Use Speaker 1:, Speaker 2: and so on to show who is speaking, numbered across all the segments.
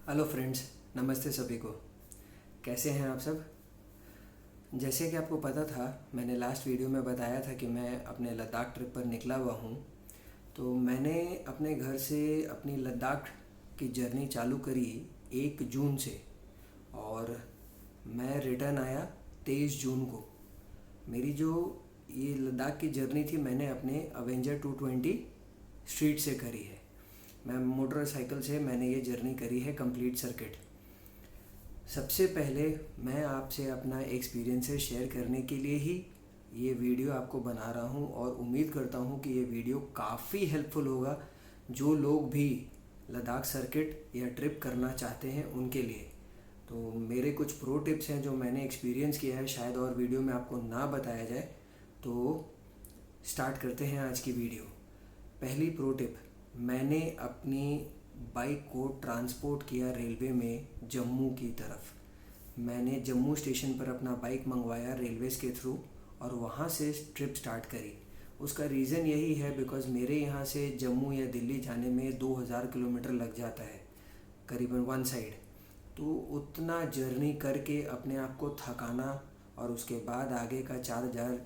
Speaker 1: Hello friends, नमस्ते सभी को। कैसे हैं आप सब। जैसे कि आपको पता था, मैंने लास्ट वीडियो में बताया था कि मैं अपने लद्दाख ट्रिप पर निकला हुआ हूँ। तो मैंने अपने घर से अपनी लद्दाख की जर्नी चालू करी 1 जून से और मैं रिटर्न आया 23 जून को। मेरी जो ये लद्दाख की जर्नी थी, मैंने अपने अवेंजर 220 स्ट्रीट से करी है। मैं मोटरसाइकिल से मैंने ये जर्नी करी है कंप्लीट सर्किट। सबसे पहले मैं आपसे अपना एक्सपीरियंसेस शेयर करने के लिए ही ये वीडियो आपको बना रहा हूँ और उम्मीद करता हूँ कि ये वीडियो काफ़ी हेल्पफुल होगा जो लोग भी लद्दाख सर्किट या ट्रिप करना चाहते हैं उनके लिए। तो मेरे कुछ प्रो टिप्स हैं जो मैंने एक्सपीरियंस किया है, शायद और वीडियो में आपको ना बताया जाए। तो स्टार्ट करते हैं आज की वीडियो। पहली प्रो टिप, मैंने अपनी बाइक को ट्रांसपोर्ट किया रेलवे में जम्मू की तरफ। मैंने जम्मू स्टेशन पर अपना बाइक मंगवाया रेलवेज़ के थ्रू और वहाँ से ट्रिप स्टार्ट करी। उसका रीज़न यही है बिकॉज़ मेरे यहाँ से जम्मू या दिल्ली जाने में 2000 किलोमीटर लग जाता है करीबन वन साइड। तो उतना जर्नी करके अपने आप को थकाना और उसके बाद आगे का 4000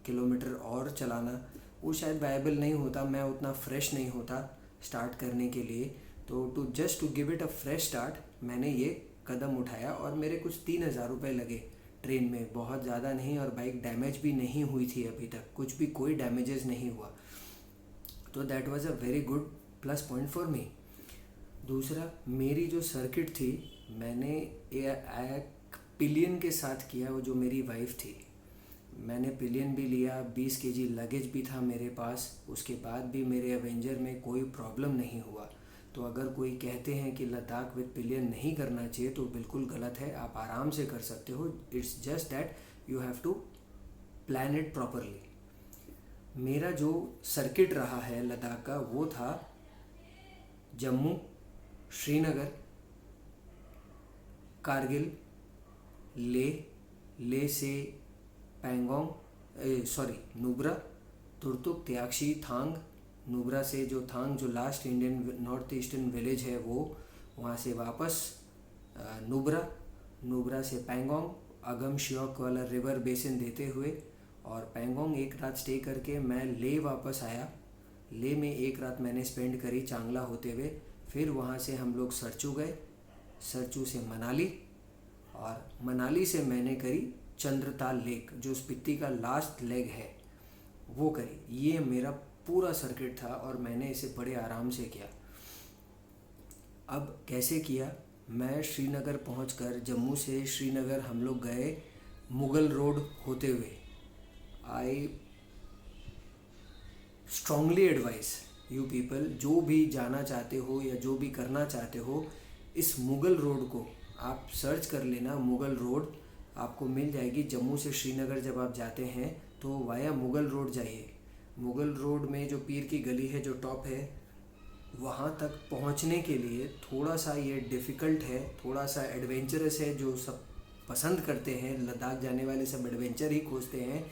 Speaker 1: किलोमीटर और चलाना, वो शायद वायबल नहीं होता। मैं उतना फ्रेश नहीं होता स्टार्ट करने के लिए। तो to give it a fresh start मैंने ये कदम उठाया और मेरे कुछ 3000 रुपये लगे ट्रेन में, बहुत ज़्यादा नहीं। और बाइक डैमेज भी नहीं हुई थी अभी तक, कुछ भी कोई डैमेजेस नहीं हुआ। तो that was a very good plus point for me. दूसरा, मेरी जो सर्किट थी मैंने एक पिलियन के साथ किया, वो जो मेरी वाइफ थी। मैंने पिलियन भी लिया, 20 केजी लगेज भी था मेरे पास। उसके बाद भी मेरे एवेंजर में कोई प्रॉब्लम नहीं हुआ। तो अगर कोई कहते हैं कि लद्दाख विद पिलियन नहीं करना चाहिए तो बिल्कुल गलत है। आप आराम से कर सकते हो। It's just that you have to plan it properly. मेरा जो सर्किट रहा है लद्दाख का वो था जम्मू, श्रीनगर, कारगिल, ले से नुब्रा, तुर्तुक, त्याक्शी, थांग। नुब्रा से जो थांग जो last Indian north eastern village है वो, वहाँ से वापस नुब्रा से पैंगोंग, अगम श्योक वाला रिवर बेसिन देते हुए और पैंगोंग एक रात स्टे करके मैं ले वापस आया। ले में एक रात मैंने स्पेंड करी चांगला होते हुए। फिर वहाँ से हम लोग सरचू गए, सरचू से मनाली और मनाली से मैंने करी चंद्रताल लेक जो स्पीति का लास्ट लेग है वो करी। ये मेरा पूरा सर्किट था और मैंने इसे बड़े आराम से किया। अब कैसे किया, मैं श्रीनगर पहुंचकर जम्मू से श्रीनगर हम लोग गए मुगल रोड होते हुए। I strongly advice you people, जो भी जाना चाहते हो या जो भी करना चाहते हो, इस मुगल रोड को आप सर्च कर लेना। मुगल रोड आपको मिल जाएगी। जम्मू से श्रीनगर जब आप जाते हैं तो वाया मुगल रोड जाइए। मुगल रोड में जो पीर की गली है जो टॉप है, वहाँ तक पहुँचने के लिए थोड़ा सा ये डिफ़िकल्ट है, थोड़ा सा एडवेंचरस है। जो सब पसंद करते हैं लद्दाख जाने वाले, सब एडवेंचर ही खोजते हैं।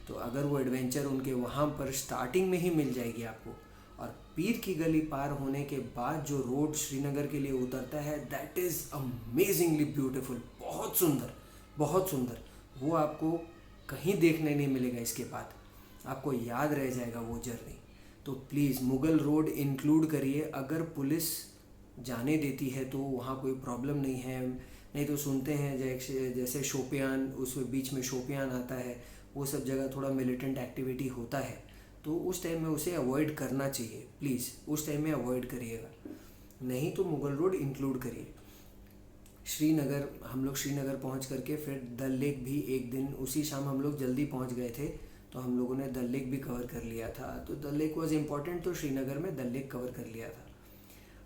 Speaker 1: तो अगर वो एडवेंचर उनके वहाँ पर स्टार्टिंग में ही मिल जाएगी आपको। और पीर की गली पार होने के बाद जो रोड श्रीनगर के लिए उतरता है, दैट इज़ अमेजिंगली ब्यूटीफुल। बहुत सुंदर, बहुत सुंदर। वो आपको कहीं देखने नहीं मिलेगा। इसके बाद आपको याद रह जाएगा वो जर्नी। तो प्लीज़ मुगल रोड इंक्लूड करिए। अगर पुलिस जाने देती है तो वहाँ कोई प्रॉब्लम नहीं है। नहीं तो सुनते हैं जैसे शोपियान, उस बीच में शोपियान आता है, वो सब जगह थोड़ा मिलिटेंट एक्टिविटी होता है। तो उस टाइम में उसे अवॉइड करना चाहिए। प्लीज़ उस टाइम में अवॉइड करिएगा, नहीं तो मुगल रोड इंक्लूड करिए। श्रीनगर, हम लोग श्रीनगर पहुंच करके फिर डल लेक भी एक दिन, उसी शाम हम लोग जल्दी पहुंच गए थे तो हम लोगों ने डल लेक भी कवर कर लिया था। तो डल लेक वॉज इम्पॉर्टेंट, तो श्रीनगर में डल लेक कवर कर लिया था।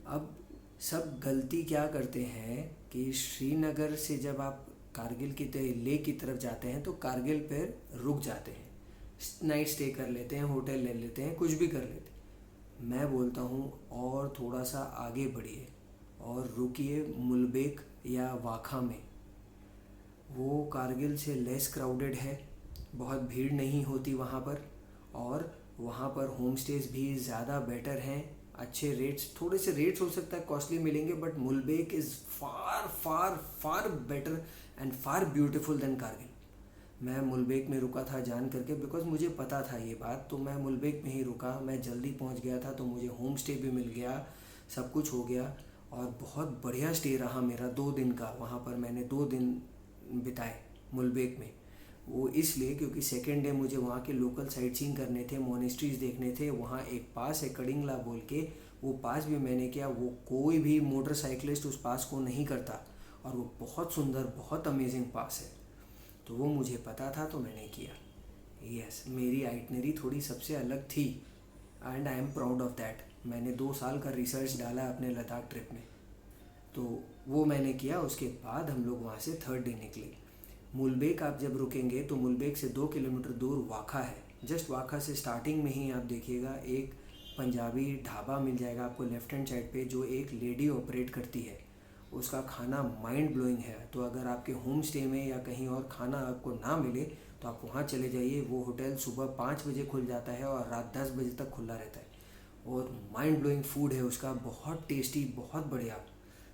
Speaker 1: अब सब गलती क्या करते हैं कि श्रीनगर से जब आप कारगिल की लेह की तरफ जाते हैं तो कारगिल पर रुक जाते हैं, नाइट स्टे कर लेते हैं, होटल ले लेते हैं, कुछ भी कर लेते हैं। मैं बोलता हूँ और थोड़ा सा आगे बढ़िए और रुकिए मुलबेक या वाखा में। वो कारगिल से लेस क्राउडेड है, बहुत भीड़ नहीं होती वहाँ पर, और वहाँ पर होम स्टेज भी ज़्यादा बेटर हैं। अच्छे रेट्स, थोड़े से रेट्स हो सकता है कॉस्टली मिलेंगे, but Mulbekh is far far far better and far beautiful then Kargil. मैं मुलबेक में रुका था जान करके, बिकॉज मुझे पता था ये बात, तो मैं मुलबेक में ही रुका। मैं जल्दी पहुंच गया था तो मुझे होम स्टे भी मिल गया, सब कुछ हो गया और बहुत बढ़िया स्टे रहा मेरा 2 दिन का। वहाँ पर मैंने 2 दिन बिताए मुलबेक में। वो इसलिए क्योंकि सेकेंड डे मुझे वहाँ के लोकल साइट सीइंग करने थे, मोनेस्ट्रीज देखने थे। वहाँ एक पास है कडिंगला बोल के, वो पास भी मैंने किया। वो कोई भी मोटरसाइकिलिस्ट उस पास को नहीं करता और वो बहुत सुंदर, बहुत अमेजिंग पास है। तो वो मुझे पता था तो मैंने किया। यस, मेरी आइटनरी थोड़ी सबसे अलग थी and I am proud of that. मैंने 2 साल का रिसर्च डाला अपने लद्दाख ट्रिप में, तो वो मैंने किया। उसके बाद हम लोग वहाँ से थर्ड डे निकले। मुलबेक आप जब रुकेंगे तो मुलबेक से 2 किलोमीटर दूर वाखा है। जस्ट वाखा से स्टार्टिंग में ही आप देखिएगा एक पंजाबी ढाबा मिल जाएगा आपको लेफ्ट हैंड साइड पे, जो एक लेडी ऑपरेट करती है। उसका खाना माइंड ब्लोइंग है। तो अगर आपके होम स्टे में या कहीं और खाना आपको ना मिले तो आप वहाँ चले जाइए। वो होटल सुबह 5 बजे खुल जाता है और रात 10 बजे तक खुला रहता है और माइंड ब्लोइंग फूड है उसका, बहुत टेस्टी, बहुत बढ़िया।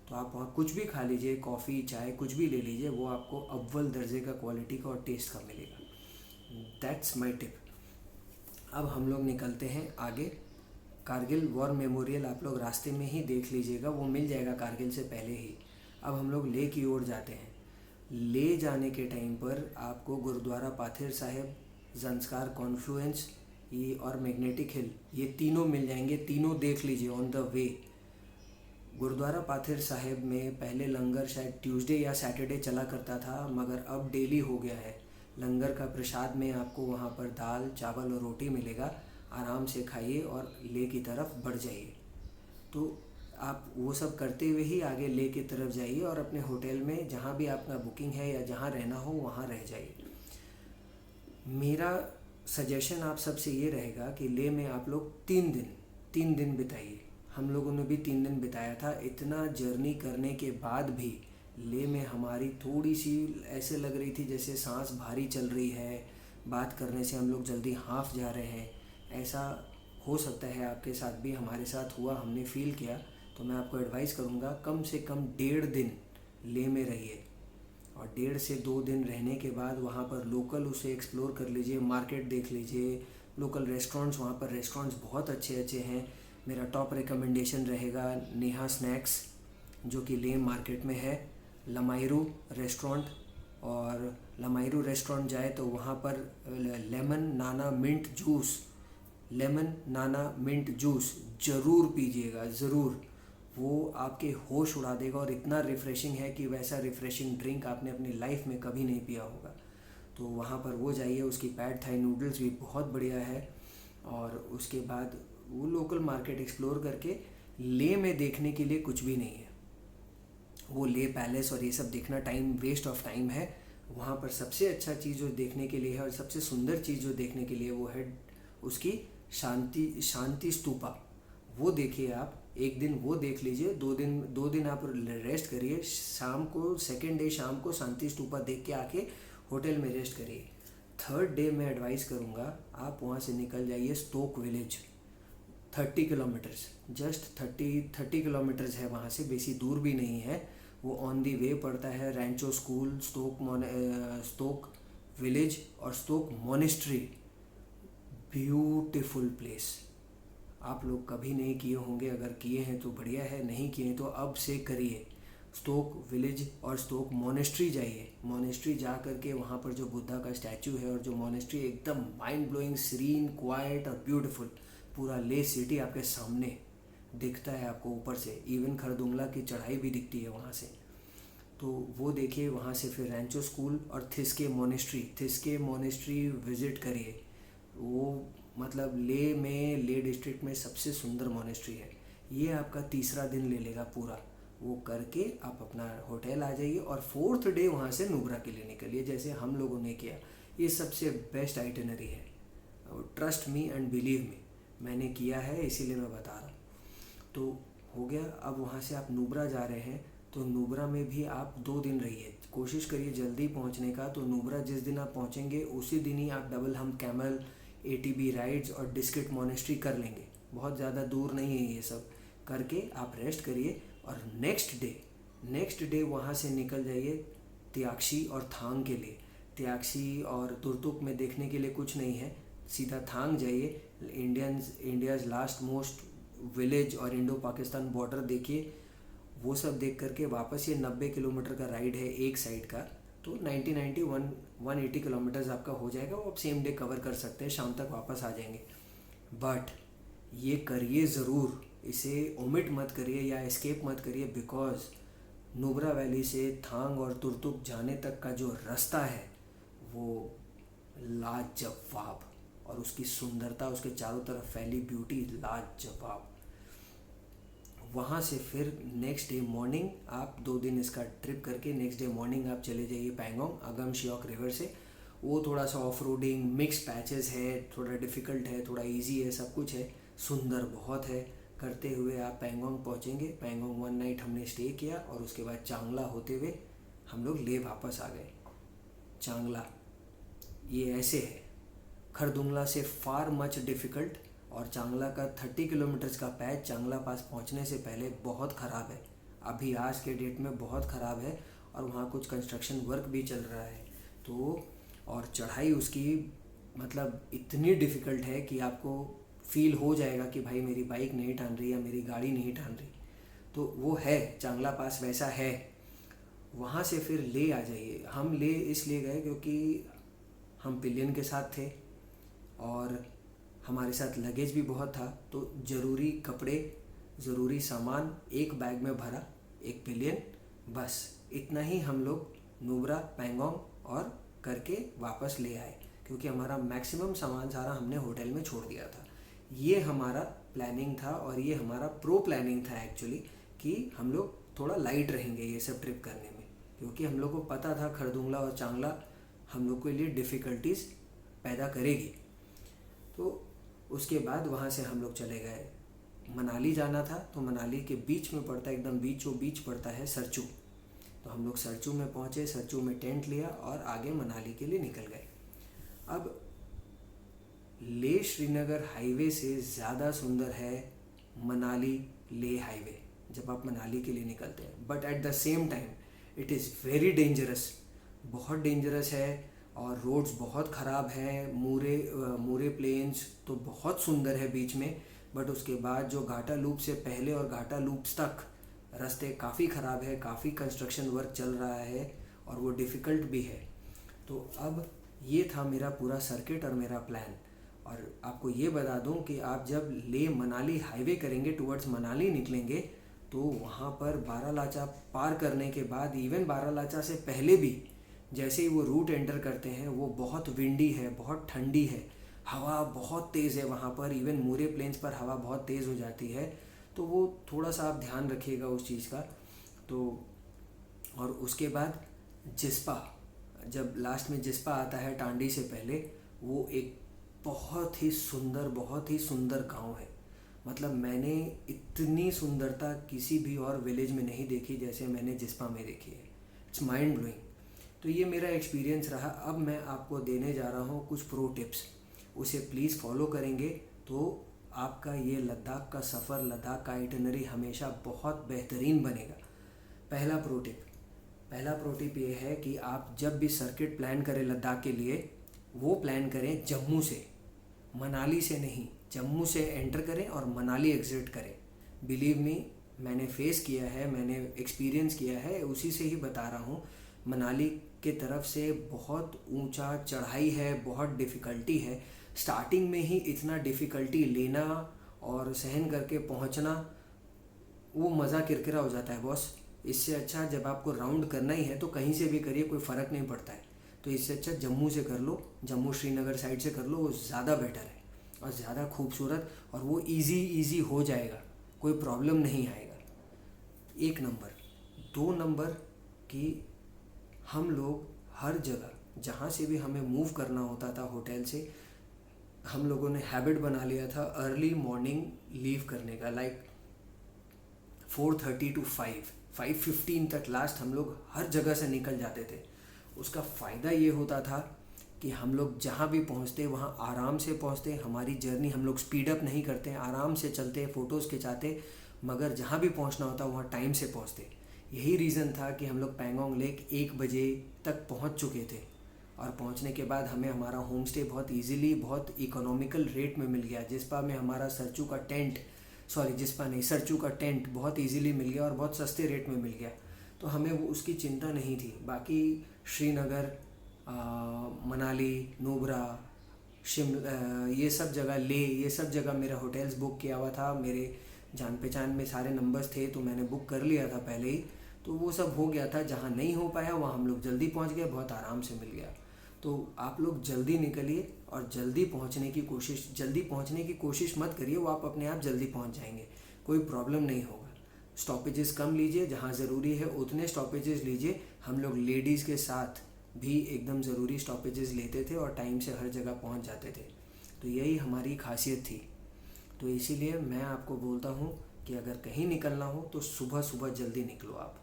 Speaker 1: तो आप वहाँ कुछ भी खा लीजिए, कॉफ़ी चाय कुछ भी ले लीजिए, वो आपको अव्वल दर्जे का क्वालिटी का और टेस्ट का मिलेगा। That's my tip. अब हम लोग निकलते हैं आगे। कारगिल वॉर मेमोरियल आप लोग रास्ते में ही देख लीजिएगा, वो मिल जाएगा कारगिल से पहले ही। अब हम लोग लेह की ओर जाते हैं। ले जाने के टाइम पर आपको गुरुद्वारा पाथिर साहिब, जंस्कार कॉन्फ्लुएंस ये और मैग्नेटिक हिल, ये तीनों मिल जाएंगे। तीनों देख लीजिए on the way. Gurdwara Pathar Sahib में पहले लंगर शायद ट्यूसडे या सैटरडे चला करता था, मगर अब डेली हो गया है। लंगर का प्रसाद में आपको वहाँ पर दाल चावल और रोटी मिलेगा। आराम से खाइए और ले की तरफ बढ़ जाइए। तो आप वो सब करते हुए ही आगे ले की तरफ जाइए और अपने होटल में जहाँ भी आपका बुकिंग है या जहाँ रहना हो वहाँ रह जाइए। मेरा सजेशन आप सबसे ये रहेगा कि ले में आप लोग 3 दिन बिताइए। हम लोगों ने भी 3 दिन बिताया था। इतना जर्नी करने के बाद भी ले में हमारी थोड़ी सी ऐसे लग रही थी जैसे सांस भारी चल रही है, बात करने से हम लोग जल्दी हांफ जा रहे हैं। ऐसा हो सकता है आपके साथ भी, हमारे साथ हुआ, हमने फील किया। तो मैं आपको एडवाइस करूँगा कम से कम 1.5 दिन ले में रहिए और 1.5 से 2 दिन रहने के बाद वहाँ पर लोकल उसे एक्सप्लोर कर लीजिए, मार्केट देख लीजिए, लोकल रेस्टोरेंट्स, वहाँ पर रेस्टोरेंट्स बहुत अच्छे अच्छे हैं। मेरा टॉप रिकमेंडेशन रहेगा नेहा स्नैक्स, जो कि ले मार्केट में है। लमाइरू रेस्टोरेंट, और लमाइरू रेस्टोरेंट जाए तो वहाँ पर लेमन नाना मिंट जूस ज़रूर पीजिएगा, ज़रूर। वो आपके होश उड़ा देगा और इतना रिफ़्रेशिंग है कि वैसा रिफ़्रेशिंग ड्रिंक आपने अपनी लाइफ में कभी नहीं पिया होगा। तो वहाँ पर वो जाइए। उसकी पैड थाई नूडल्स भी बहुत बढ़िया है। और उसके बाद वो लोकल मार्केट एक्सप्लोर करके, ले में देखने के लिए कुछ भी नहीं है। वो ले पैलेस और ये सब देखना टाइम वेस्ट ऑफ टाइम है। वहाँ पर सबसे अच्छा चीज़ जो देखने के लिए है और सबसे सुंदर चीज़ जो देखने के लिए वो है उसकी शांति स्तूपा। वो देखिए आप, एक दिन वो देख लीजिए। 2 दिन आप रेस्ट करिए। शाम को, सेकेंड डे शाम को शांति स्तूपा देख के आके होटल में रेस्ट करिए। थर्ड डे मैं एडवाइस करूँगा आप वहाँ से निकल जाइए Stok village. 30 kilometres, just 30 kilometres है वहाँ से, बेसी दूर भी नहीं है। वो ऑन दी वे पड़ता है रैंचो स्कूल, स्टोक विलेज और स्टोक मोनेस्ट्री। Beautiful place. आप लोग कभी नहीं किए होंगे, अगर किए हैं तो बढ़िया है, नहीं किए हैं तो अब से करिए। स्टोक विलेज और स्टोक मोनेस्ट्री जाइए। मोनेस्ट्री जा करके वहाँ पर जो बुद्धा का स्टैचू है और जो मोनेस्ट्री एकदम माइंड ब्लोइंग, सीरीन, क्वाइट और ब्यूटीफुल। पूरा ले सिटी आपके सामने दिखता है आपको ऊपर से। इवन खरदुंगला की चढ़ाई भी दिखती है वहाँ से। तो वो देखिए। वहाँ से फिर रैंचो स्कूल और थिस्के मोनेस्ट्री विज़िट करिए। वो मतलब ले डिस्ट्रिक्ट में सबसे सुंदर मोनेस्ट्री है। ये आपका 3रा दिन ले लेगा पूरा। वो करके आप अपना होटल आ जाइए और 4th डे वहाँ से नुब्रा के लिए निकलिए, जैसे हम लोगों ने किया। ये सबसे बेस्ट आइटिनरी है, trust me and believe me, मैंने किया है इसीलिए मैं बता रहा हूँ। तो हो गया। अब वहाँ से आप नुब्रा जा रहे हैं तो नुब्रा में भी आप 2 दिन रहिए। कोशिश करिए जल्दी पहुँचने का। तो नुब्रा जिस दिन आप पहुँचेंगे उसी दिन ही आप डबल हम कैमल, ATB राइड्स और डिस्क्रिट मोनेस्ट्री कर लेंगे। बहुत ज़्यादा दूर नहीं है ये सब करके आप रेस्ट करिए। और नेक्स्ट डे वहाँ से निकल जाइए त्याक्शी और थांग के लिए। त्याक्शी और तुर्तुक में देखने के लिए कुछ नहीं है, सीधा थांग जाइए। इंडियाज़ लास्ट मोस्ट विलेज और इंडो पाकिस्तान बॉर्डर देखिए। वो सब देख करके वापस ये 90 किलोमीटर का राइड है एक साइड का, तो 180 किलोमीटर्स आपका हो जाएगा। वो आप सेम डे कवर कर सकते हैं, शाम तक वापस आ जाएंगे। बट ये करिए ज़रूर, इसे ओमिट मत करिए या एस्केप मत करिए, बिकॉज नुब्रा वैली से थांग और तुर्तुक जाने तक का जो रास्ता है वो लाजवाब, और उसकी सुंदरता, उसके चारों तरफ फैली ब्यूटी लाजवाब। वहाँ से फिर नेक्स्ट डे मॉर्निंग आप 2 दिन इसका ट्रिप करके नेक्स्ट डे मॉर्निंग आप चले जाइए पैंगोंग अगम शियोक रिवर से। वो थोड़ा सा ऑफ रोडिंग मिक्स पैचेस है, थोड़ा डिफ़िकल्ट है, थोड़ा इजी है, सब कुछ है, सुंदर बहुत है। करते हुए आप पैंगोंग पहुँचेंगे। पैंगोंग 1 नाइट हमने स्टे किया और उसके बाद चांगला होते हुए हम लोग ले वापस आ गए। चांगला ये ऐसे है, खरदुंगला से फार मच डिफ़िकल्ट, और चांगला का 30 किलोमीटर्स का पैच चांगला पास पहुंचने से पहले बहुत ख़राब है, अभी आज के डेट में बहुत ख़राब है। और वहाँ कुछ कंस्ट्रक्शन वर्क भी चल रहा है, तो और चढ़ाई उसकी मतलब इतनी डिफ़िकल्ट है कि आपको फील हो जाएगा कि भाई मेरी बाइक नहीं टान रही या मेरी गाड़ी नहीं टान रही। तो वो है, चांगला पास वैसा है। वहाँ से फिर ले आ जाइए। हम ले इसलिए गए क्योंकि हम पिलियन के साथ थे और हमारे साथ लगेज भी बहुत था, तो ज़रूरी कपड़े, ज़रूरी सामान एक बैग में भरा, एक पिलियन, बस इतना ही हम लोग नुब्रा पैंगोंग और करके वापस ले आए, क्योंकि हमारा मैक्सिमम सामान सारा हमने होटल में छोड़ दिया था। ये हमारा प्लानिंग था और ये हमारा प्रो प्लानिंग था एक्चुअली, कि हम लोग थोड़ा लाइट रहेंगे ये सब ट्रिप करने में, क्योंकि हम लोग को पता था खरदुंगला और चांगला हम लोग के लिए डिफ़िकल्टीज़ पैदा करेगी। तो उसके बाद वहाँ से हम लोग चले गए, मनाली जाना था, तो मनाली के बीच में पड़ता है, एकदम बीचों बीच पड़ता है सरचू। तो हम लोग सरचू में पहुँचे, सरचू में टेंट लिया और आगे मनाली के लिए निकल गए। अब ले श्रीनगर हाईवे से ज़्यादा सुंदर है मनाली ले हाईवे जब आप मनाली के लिए निकलते हैं, but at the same time it is very dangerous, बहुत डेंजरस है। और रोड्स बहुत ख़राब हैं, मूरे प्लेन्स तो बहुत सुंदर है बीच में, बट उसके बाद जो घाटा लूप से पहले और घाटा लूप्स तक रास्ते काफ़ी ख़राब है, काफ़ी कंस्ट्रक्शन वर्क चल रहा है और वो डिफ़िकल्ट भी है। तो अब ये था मेरा पूरा सर्किट और मेरा प्लान। और आपको ये बता दूं कि आप जब ले मनाली हाईवे करेंगे, टुवर्ड्स मनाली निकलेंगे, तो वहाँ पर बारालाचा पार करने के बाद, इवन बारालाचा से पहले भी जैसे ही वो रूट एंटर करते हैं, वो बहुत विंडी है, बहुत ठंडी है, हवा बहुत तेज़ है वहाँ पर, इवन मूरे प्लेन्स पर हवा बहुत तेज़ हो जाती है। तो वो थोड़ा सा आप ध्यान रखिएगा उस चीज़ का। तो और उसके बाद जिस्पा, जब लास्ट में जिस्पा आता है टांडी से पहले, वो एक बहुत ही सुंदर गांव है। मतलब मैंने इतनी सुंदरता किसी भी और विलेज में नहीं देखी जैसे मैंने जिस्पा में देखी है। It's mind blowing. तो ये मेरा एक्सपीरियंस रहा। अब मैं आपको देने जा रहा हूँ कुछ प्रो टिप्स, उसे प्लीज़ फॉलो करेंगे तो आपका ये लद्दाख का सफ़र, लद्दाख का आइटिनरी हमेशा बहुत बेहतरीन बनेगा। पहला प्रो टिप ये है कि आप जब भी सर्किट प्लान करें लद्दाख के लिए, वो प्लान करें जम्मू से, मनाली से नहीं। जम्मू से एंटर करें और मनाली एग्जिट करें। बिलीव मी, मैंने फेस किया है, मैंने एक्सपीरियंस किया है, उसी से ही बता रहा हूँ। मनाली के तरफ से बहुत ऊंचा चढ़ाई है, बहुत डिफ़िकल्टी है। स्टार्टिंग में ही इतना डिफ़िकल्टी लेना और सहन करके पहुँचना, वो मज़ा किरकिरा हो जाता है बॉस। इससे अच्छा जब आपको राउंड करना ही है तो कहीं से भी करिए, कोई फ़र्क नहीं पड़ता है। तो इससे अच्छा जम्मू से कर लो, जम्मू श्रीनगर साइड से कर लो, वो ज़्यादा बेटर है और ज़्यादा खूबसूरत, और वो इजी हो जाएगा, कोई प्रॉब्लम नहीं आएगा। 1 नंबर। 2 नंबर कि हम लोग हर जगह जहाँ से भी हमें मूव करना होता था होटल से, हम लोगों ने हैबिट बना लिया था अर्ली मॉर्निंग लीव करने का, लाइक 4:30 to 5:15 तक लास्ट हम लोग हर जगह से निकल जाते थे। उसका फ़ायदा ये होता था कि हम लोग जहाँ भी पहुँचते वहाँ आराम से पहुँचते, हमारी जर्नी हम लोग स्पीड अप नहीं करते, आराम से चलते, फ़ोटोज़ खिंचाते, मगर जहाँ भी पहुँचना होता वहाँ टाइम से पहुँचते। यही रीज़न था कि हम लोग पैंगोंग लेक 1 बजे तक पहुँच चुके थे, और पहुँचने के बाद हमें हमारा होम स्टे बहुत ईज़िली, बहुत इकोनॉमिकल रेट में मिल गया। जिस्पा में हमारा सरचू का टेंट बहुत ईज़िली मिल गया और बहुत सस्ते रेट में मिल गया, तो हमें वो उसकी चिंता नहीं थी। बाकी श्रीनगर, मनाली, नुब्रा, शिमला, ये सब जगह, ये सब जगह मेरा होटल्स बुक किया हुआ था। मेरे जान पहचान में सारे नंबर्स थे, तो मैंने बुक कर लिया था पहले ही, तो वो सब हो गया था। जहाँ नहीं हो पाया वहाँ हम लोग जल्दी पहुँच गए, बहुत आराम से मिल गया। तो आप लोग जल्दी निकलिए और जल्दी पहुँचने की कोशिश मत करिए, वो आप अपने आप जल्दी पहुँच जाएंगे, कोई प्रॉब्लम नहीं होगा। स्टॉपेजेस कम लीजिए, जहाँ ज़रूरी है उतने स्टॉपेजेस लीजिए। हम लोग लेडीज़ के साथ भी एकदम ज़रूरी स्टॉपेजेस लेते थे और टाइम से हर जगह पहुँच जाते थे, तो यही हमारी खासियत थी। तो इसीलिए मैं आपको बोलता हूँ कि अगर कहीं निकलना हो तो सुबह सुबह जल्दी निकलो आप।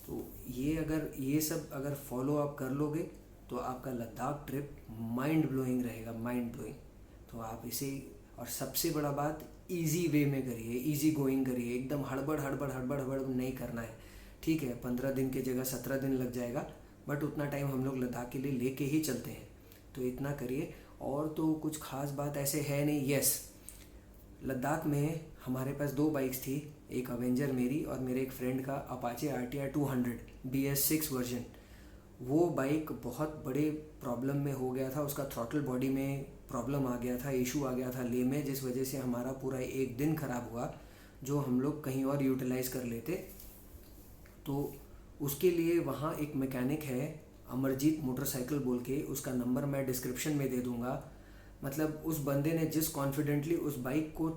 Speaker 1: तो ये सब अगर फॉलो आप कर लोगे तो आपका लद्दाख ट्रिप माइंड ब्लोइंग रहेगा, माइंड ब्लोइंग। तो आप इसे, और सबसे बड़ा बात, इजी वे में करिए, इजी गोइंग करिए, एकदम हड़बड़ नहीं करना है। ठीक है, 15 दिन की जगह 17 दिन लग जाएगा, बट उतना टाइम हम लोग लद्दाख के लिए लेके ही चलते हैं, तो इतना करिए। और तो कुछ ख़ास बात ऐसे है नहीं। यस, लद्दाख में हमारे पास 2 बाइक्स थी, एक अवेंजर मेरी और मेरे एक फ्रेंड का अपाचे RTR 200 BS6 वर्जन। वो बाइक बहुत बड़े प्रॉब्लम में हो गया था, उसका थ्रॉटल बॉडी में प्रॉब्लम आ गया था, इशू आ गया था ले में, जिस वजह से हमारा पूरा एक दिन ख़राब हुआ, जो हम लोग कहीं और यूटिलाइज़ कर लेते। तो उसके लिए वहाँ एक मैकेनिक है, अमरजीत मोटरसाइकिल बोल के, उसका नंबर मैं डिस्क्रिप्शन में दे दूँगा। मतलब उस बंदे ने जिस कॉन्फिडेंटली उस बाइक को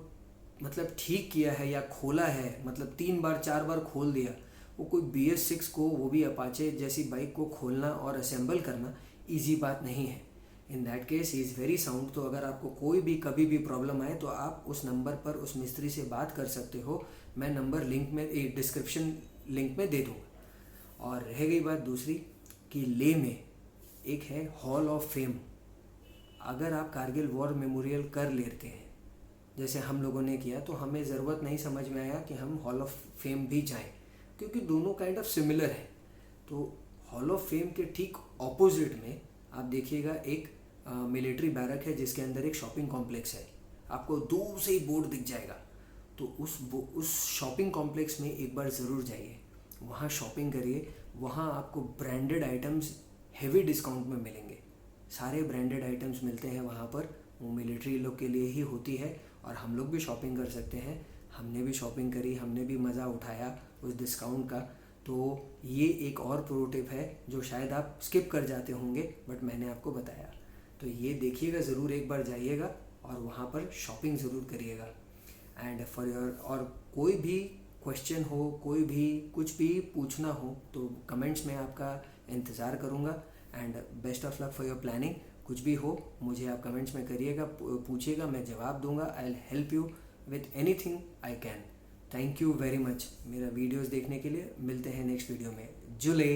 Speaker 1: मतलब ठीक किया है या खोला है, मतलब 3 बार 4 बार खोल दिया, वो कोई BS6 को, वो भी अपाचे जैसी बाइक को खोलना और असेंबल करना इजी बात नहीं है। In that case he is very sound. तो अगर आपको कोई भी कभी भी प्रॉब्लम आए तो आप उस नंबर पर उस मिस्त्री से बात कर सकते हो। मैं नंबर लिंक में, एक डिस्क्रिप्शन लिंक में दे दूँगा। और रह गई बात दूसरी कि लेह में एक है हॉल ऑफ फेम। अगर आप कारगिल वॉर मेमोरियल कर लेते हैं जैसे हम लोगों ने किया, तो हमें ज़रूरत नहीं समझ में आया कि हम हॉल ऑफ फेम भी जाएं, क्योंकि दोनों काइंड ऑफ सिमिलर है। तो हॉल ऑफ फेम के ठीक ऑपोजिट में आप देखिएगा एक मिलिट्री बैरक है, जिसके अंदर एक शॉपिंग कॉम्प्लेक्स है। आपको दूर से ही बोर्ड दिख जाएगा, तो उस शॉपिंग कॉम्प्लेक्स में एक बार ज़रूर जाइए, वहाँ शॉपिंग करिए। वहाँ आपको ब्रांडेड आइटम्स हेवी डिस्काउंट में मिलेंगे, सारे ब्रांडेड आइटम्स मिलते हैं वहाँ पर। वो मिलिट्री लोग के लिए ही होती है, और हम लोग भी शॉपिंग कर सकते हैं। हमने भी शॉपिंग करी, हमने भी मज़ा उठाया उस डिस्काउंट का। तो ये एक और प्रो टिप है जो शायद आप स्किप कर जाते होंगे, बट मैंने आपको बताया। तो ये देखिएगा ज़रूर, एक बार जाइएगा और वहाँ पर शॉपिंग ज़रूर करिएगा। एंड फॉर योर, और कोई भी क्वेश्चन हो, कोई भी कुछ भी पूछना हो, तो कमेंट्स में आपका इंतज़ार करूँगा। And best of luck for your planning. कुछ भी हो मुझे आप कमेंट्स में करिएगा, पूछिएगा, मैं जवाब दूंगा। I will help you with anything I can. Thank you very much मेरा वीडियोस देखने के लिए। मिलते हैं नेक्स्ट वीडियो में। जुले।